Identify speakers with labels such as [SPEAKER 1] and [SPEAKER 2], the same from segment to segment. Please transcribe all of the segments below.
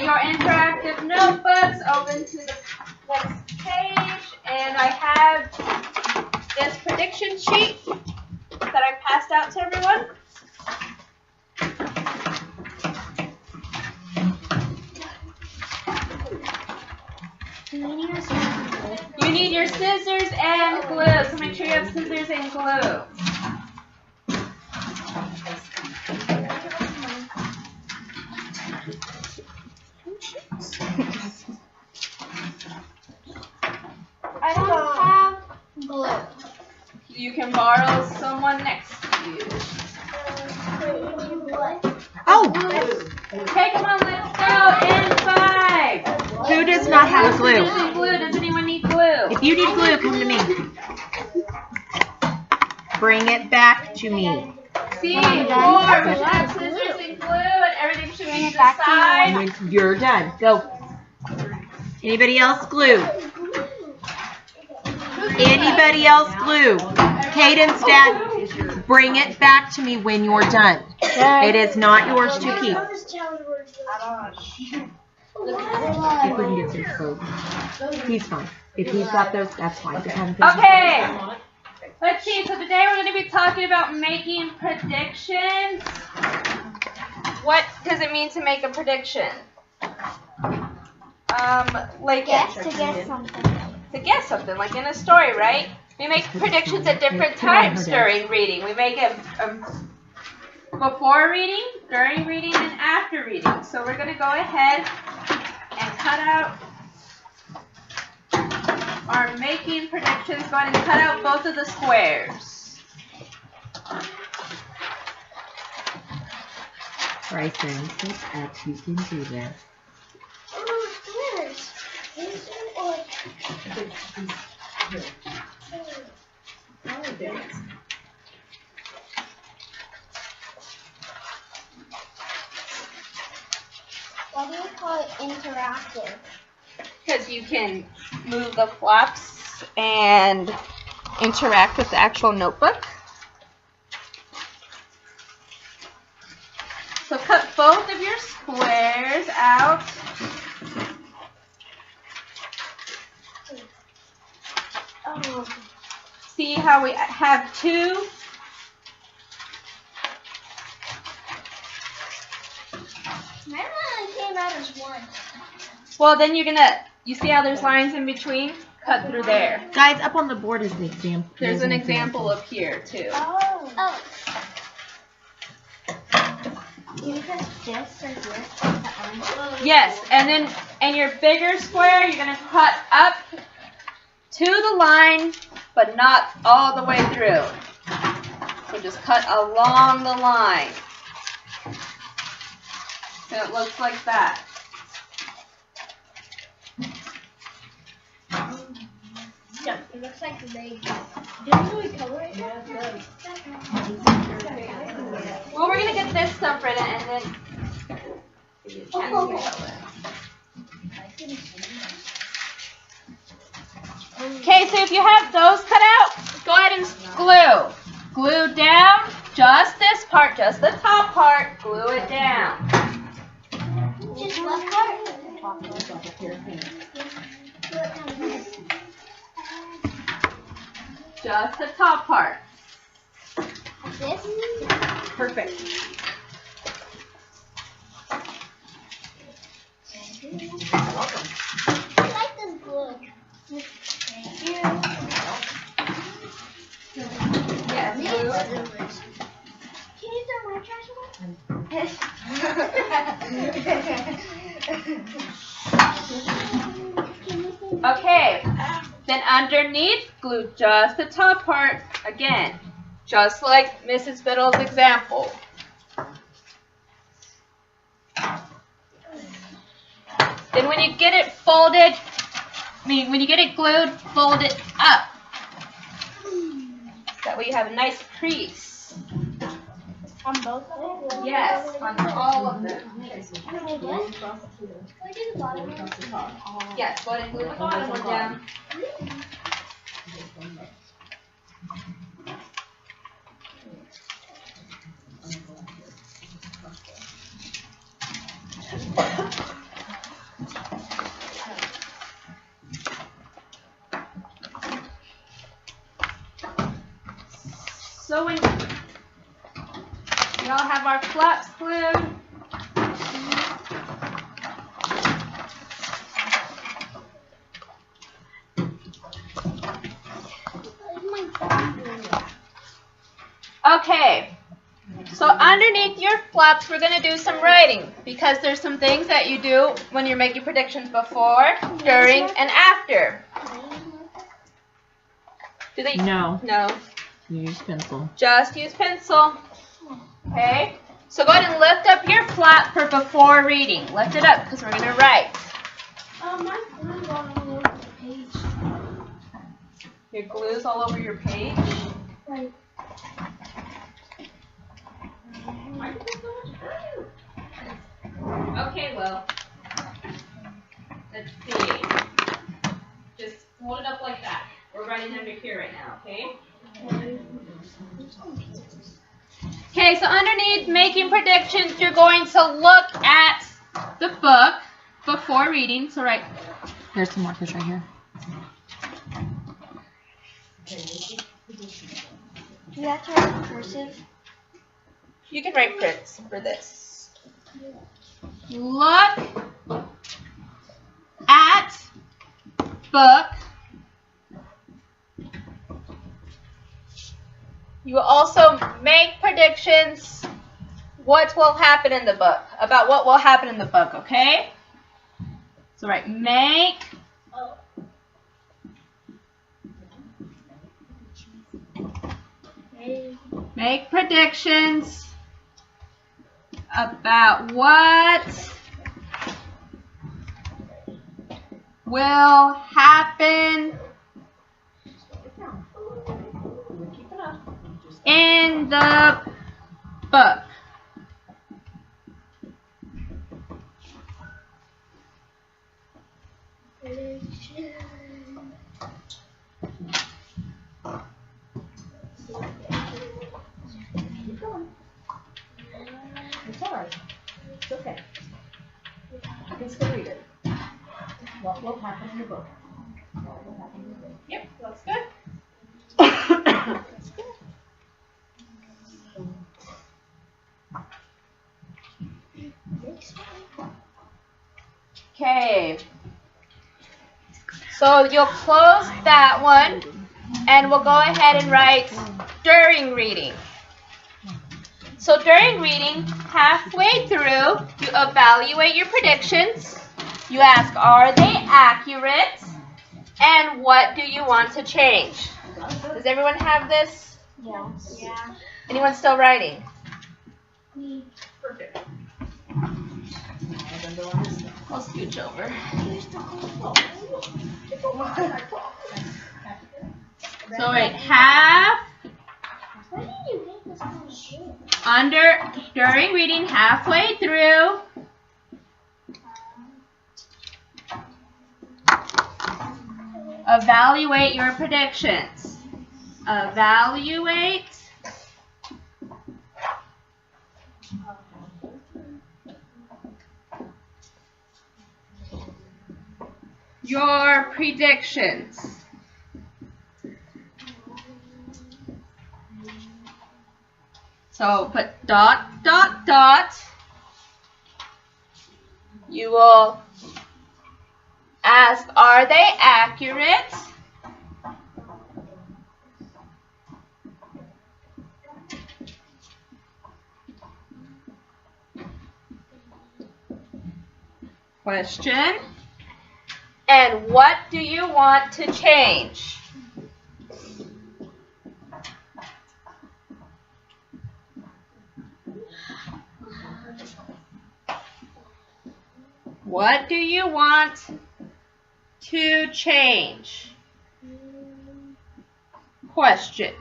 [SPEAKER 1] get your interactive notebooks open to the next page, and I have this prediction sheet that I passed out to everyone. You need your scissors and glue, so make sure you have scissors and glue.
[SPEAKER 2] I don't have glue.
[SPEAKER 1] You can borrow someone next to you.
[SPEAKER 3] Oh!
[SPEAKER 1] Okay, come on, let's go. In 5.
[SPEAKER 3] Who does not have glue?
[SPEAKER 1] Does anyone need glue?
[SPEAKER 3] If you need glue, come to me. Bring it back to me.
[SPEAKER 1] See, 4. Black scissors and glue, and everything should be to the side.
[SPEAKER 3] When you're done, go. Anybody else glue? Anybody else glue? Cadence, Dad, bring it back to me when you're done. It is not yours to keep. If we can get some glue. He's fine. If he's got those, that's fine.
[SPEAKER 1] Okay. Let's see. So today we're going to be talking about making predictions. What does it mean to make a prediction? Like
[SPEAKER 2] To guess something.
[SPEAKER 1] To guess something, like in a story, right? We make predictions at different times during reading. We make it before reading, during reading, and after reading. So we're going to go ahead and cut out our making predictions. Go ahead and cut out both of the squares.
[SPEAKER 3] Bryson, sit up. You can do this.
[SPEAKER 2] Why do you call it interactive?
[SPEAKER 1] Because you can move the flaps and interact with the actual notebook. So cut both of your squares out.
[SPEAKER 2] Oh.
[SPEAKER 1] See how we have 2?
[SPEAKER 2] Mine came out as 1.
[SPEAKER 1] Well, then you're gonna, you see how there's lines in between? Cut through there.
[SPEAKER 3] Guys, up on the board is the example.
[SPEAKER 1] There's an example up here too.
[SPEAKER 2] Oh. You press this or this?
[SPEAKER 1] Yes, and then in your bigger square, you're gonna cut up to the line, but not all the way through. So just cut along the line. So it looks like that.
[SPEAKER 2] Yeah, it looks like Lego. Didn't we color it? Yeah, it does.
[SPEAKER 1] Well, we're gonna get this stuff ready and then give you a chance to color. Okay, so if you have those cut out, go ahead and glue. Glue down just this part, just the top part. Glue it down.
[SPEAKER 2] Just what part?
[SPEAKER 1] Just the top part.
[SPEAKER 2] This?
[SPEAKER 1] Perfect.
[SPEAKER 2] I like this glue. Thank you.
[SPEAKER 1] Yes, glue.
[SPEAKER 2] Can you throw my trash away?
[SPEAKER 1] Okay, then underneath, glue just the top part again, just like Mrs. Biddle's example. Then when you get it folded, when you get it glued, fold it up. That way you have a nice crease.
[SPEAKER 2] On both of them?
[SPEAKER 1] Yes, on all of them.
[SPEAKER 2] Can I do it? Can I do the bottom one?
[SPEAKER 1] Yes, go ahead and glue the bottom one down. So when we all have our flaps glued, okay, so underneath your flaps, we're going to do some writing because there's some things that you do when you're making predictions before, during, and after. Do they?
[SPEAKER 3] No.
[SPEAKER 1] No.
[SPEAKER 3] You use pencil.
[SPEAKER 1] Just use pencil. Okay? So go ahead and lift up your flap for before reading. Lift it up because we're going to write.
[SPEAKER 2] My glue's all over the page.
[SPEAKER 1] Your glue's all over your page.
[SPEAKER 2] Right.
[SPEAKER 1] Okay, well, let's see. Just hold it up like that. We're writing under here right now, okay? Okay, so underneath making predictions, you're going to look at the book before reading. So right.
[SPEAKER 3] Here's some markers right here.
[SPEAKER 2] Do you have to write cursive?
[SPEAKER 1] You can write prints for this. Look at book. You will also make predictions what will happen in the book, about what will happen in the book, okay? So right, make predictions about what will happen in the book.
[SPEAKER 4] It's all right. It's okay. You can still read it. What will happen in the book? What will happen in the book?
[SPEAKER 1] Yep, looks good. Okay. So you'll close that one, and we'll go ahead and write during reading. So during reading, halfway through, you evaluate your predictions. You ask, are they accurate? And what do you want to change? Does everyone have this?
[SPEAKER 2] Yes. Yeah.
[SPEAKER 1] Anyone still writing?
[SPEAKER 4] Perfect.
[SPEAKER 1] I'll scooch over. So wait, half
[SPEAKER 2] Why did you make this kind of shape?
[SPEAKER 1] during reading, halfway through. Evaluate your predictions. Evaluate your predictions. So put ... You will ask, are they accurate? Question. And what do you want to change? What do you want to change? Question.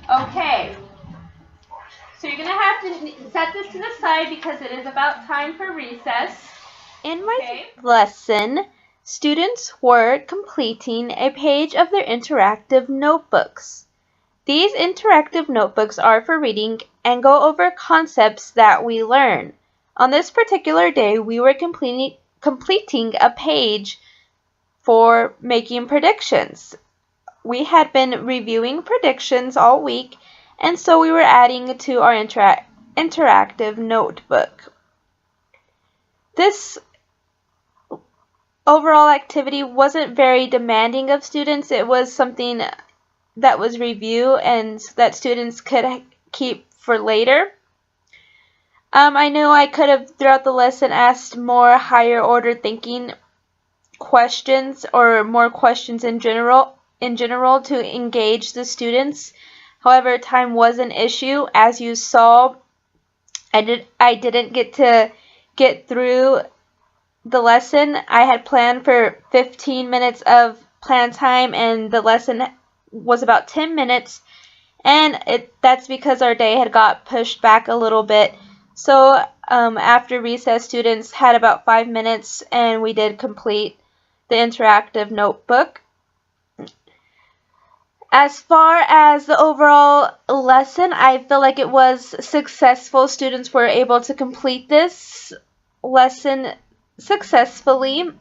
[SPEAKER 1] Okay. So you're going to have to set this to the side because it is about time for recess.
[SPEAKER 5] In my lesson,
[SPEAKER 1] students were completing a page of their interactive notebooks. These interactive notebooks are for reading and go over concepts that we learn. On this particular day, we were completing a page for making predictions. We had been reviewing predictions all week, and so we were adding to our interactive notebook. This overall activity wasn't very demanding of students. It was something that was review and that students could keep for later. I know I could have throughout the lesson asked more higher order thinking questions or more questions in general to engage the students. However, time was an issue. As you saw, I didn't get through the lesson. I had planned for 15 minutes of plan time, and the lesson was about 10 minutes, and that's because our day had got pushed back a little bit. So after recess, students had about 5 minutes, and we did complete the interactive notebook. As far as the overall lesson, I feel like it was successful. Students were able to complete this lesson successfully.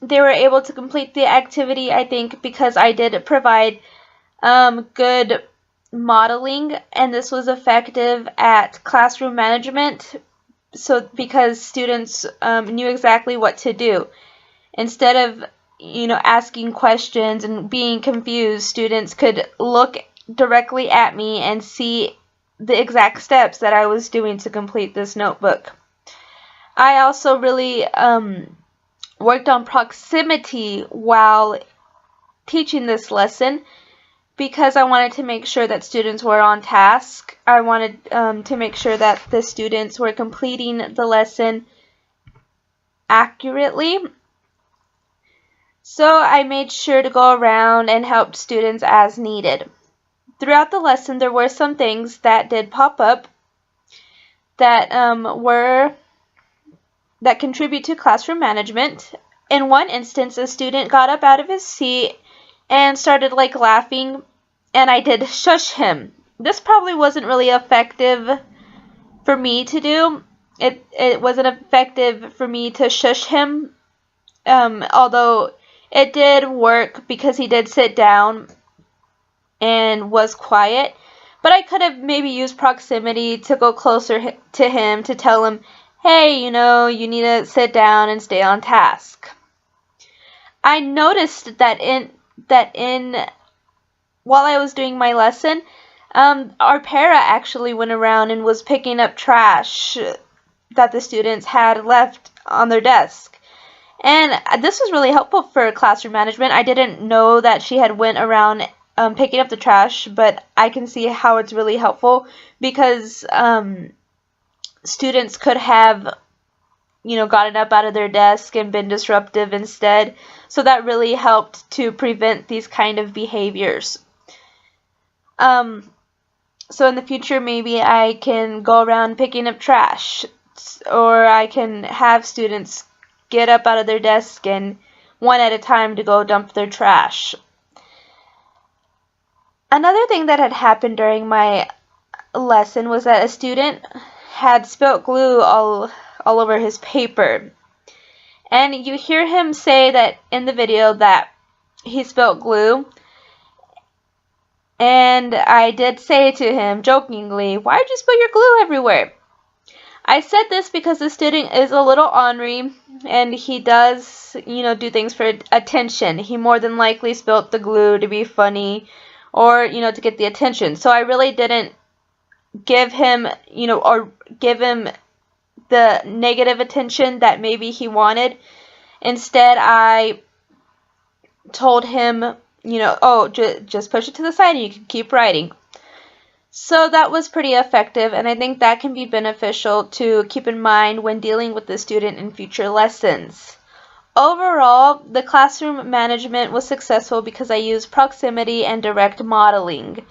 [SPEAKER 1] They were able to complete the activity, I think, because I did provide good modeling, and this was effective at classroom management. So because students knew exactly what to do. Instead of asking questions and being confused, students could look directly at me and see the exact steps that I was doing to complete this notebook. I also really worked on proximity while teaching this lesson because I wanted to make sure that students were on task. I wanted to make sure that the students were completing the lesson accurately. So I made sure to go around and help students as needed. Throughout the lesson, there were some things that did pop up that contribute to classroom management. In one instance, a student got up out of his seat and started laughing, and I did shush him. This probably wasn't really effective for me to do. It wasn't effective for me to shush him, although it did work because he did sit down and was quiet. But I could have maybe used proximity to go closer to him to tell him, hey, you need to sit down and stay on task. I noticed that while I was doing my lesson, our para actually went around and was picking up trash that the students had left on their desk. And this was really helpful for classroom management. I didn't know that she had went around picking up the trash, but I can see how it's really helpful because students could have gotten up out of their desk and been disruptive instead. So that really helped to prevent these kind of behaviors. So in the future, maybe I can go around picking up trash, or I can have students get up out of their desk and one at a time to go dump their trash. Another thing that had happened during my lesson was that a student had spilt glue all over his paper. And you hear him say that in the video that he spilt glue. And I did say to him jokingly, "Why did you spill your glue everywhere?" I said this because the student is a little ornery and he does, do things for attention. He more than likely spilt the glue to be funny or, to get the attention. So I really didn't give him, or give him the negative attention that maybe he wanted. Instead, I told him, oh, just push it to the side and you can keep writing. So that was pretty effective, and I think that can be beneficial to keep in mind when dealing with the student in future lessons. Overall, the classroom management was successful because I used proximity and direct modeling.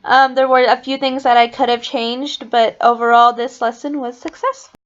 [SPEAKER 1] There were a few things that I could have changed, but overall this lesson was successful.